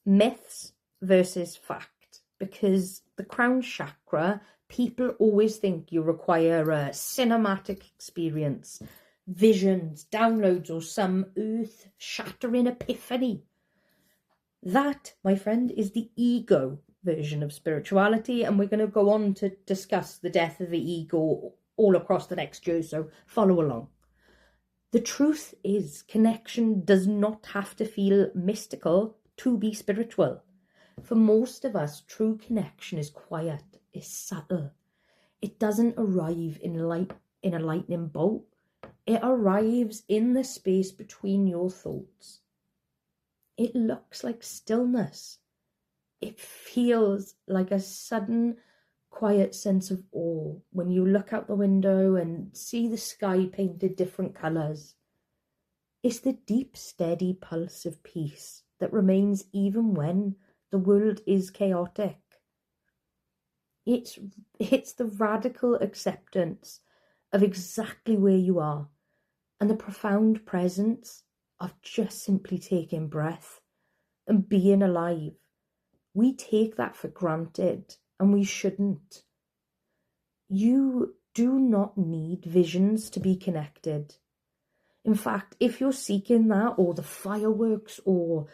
myths versus fact, because the crown chakra, people always think you require a cinematic experience, visions, downloads, or some earth-shattering epiphany. That, my friend, is the ego version of spirituality, and we're going to go on to discuss the death of the ego all across the next year, so follow along. The truth is, connection does not have to feel mystical to be spiritual. For most of us, true connection is quiet, is subtle. It doesn't arrive in a lightning bolt. It arrives in the space between your thoughts. It looks like stillness. It feels like a sudden, quiet sense of awe when you look out the window and see the sky painted different colours. It's the deep, steady pulse of peace that remains even when the world is chaotic. It's the radical acceptance of exactly where you are and the profound presence of just simply taking breath and being alive. We take that for granted, and we shouldn't. You do not need visions to be connected. In fact, if you're seeking that, or the fireworks, or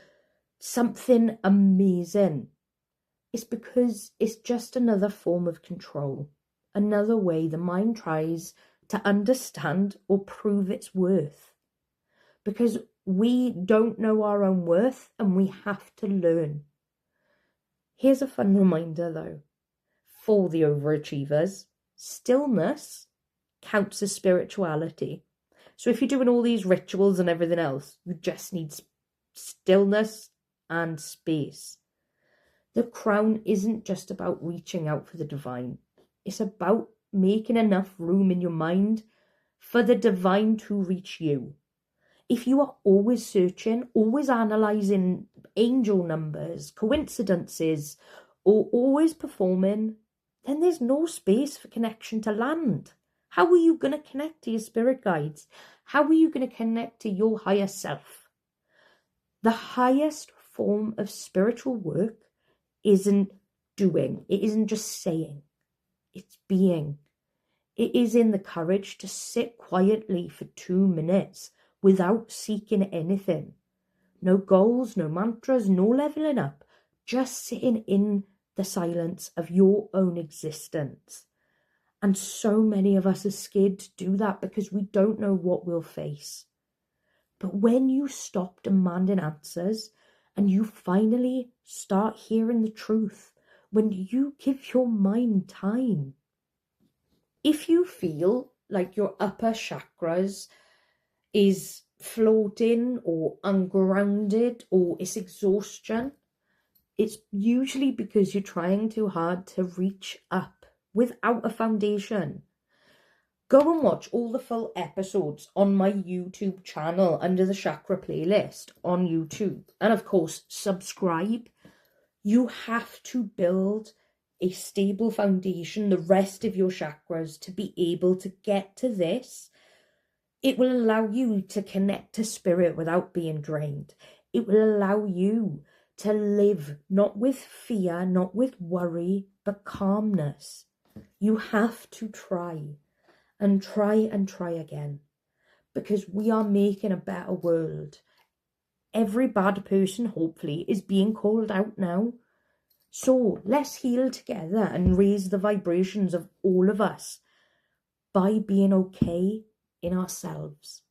something amazing, it's because it's just another form of control, another way the mind tries to understand or prove its worth. Because we don't know our own worth, and we have to learn. Here's a fun reminder, though. For the overachievers, stillness counts as spirituality. So if you're doing all these rituals and everything else, you just need stillness and space. The crown isn't just about reaching out for the divine. It's about making enough room in your mind for the divine to reach you. If you are always searching, always analysing angel numbers, coincidences, or always performing, then there's no space for connection to land. How are you going to connect to your spirit guides? How are you going to connect to your higher self? The highest form of spiritual work isn't doing. It isn't just saying. It's being. It is in the courage to sit quietly for 2 minutes without seeking anything. No goals, no mantras, no leveling up. Just sitting in the silence of your own existence. And so many of us are scared to do that because we don't know what we'll face. But when you stop demanding answers and you finally start hearing the truth, when you give your mind time, if you feel like your upper chakras is floating or ungrounded or it's exhaustion, it's usually because you're trying too hard to reach up without a foundation. Go and watch all the full episodes on my YouTube channel under the Chakra playlist on YouTube. And of course, subscribe. You have to build a stable foundation, the rest of your chakras, to be able to get to this. It will allow you to connect to spirit without being drained. It will allow you to live not with fear, not with worry, but calmness. You have to try and try and try again, because we are making a better world. Every bad person, hopefully, is being called out now. So let's heal together and raise the vibrations of all of us by being okay in ourselves.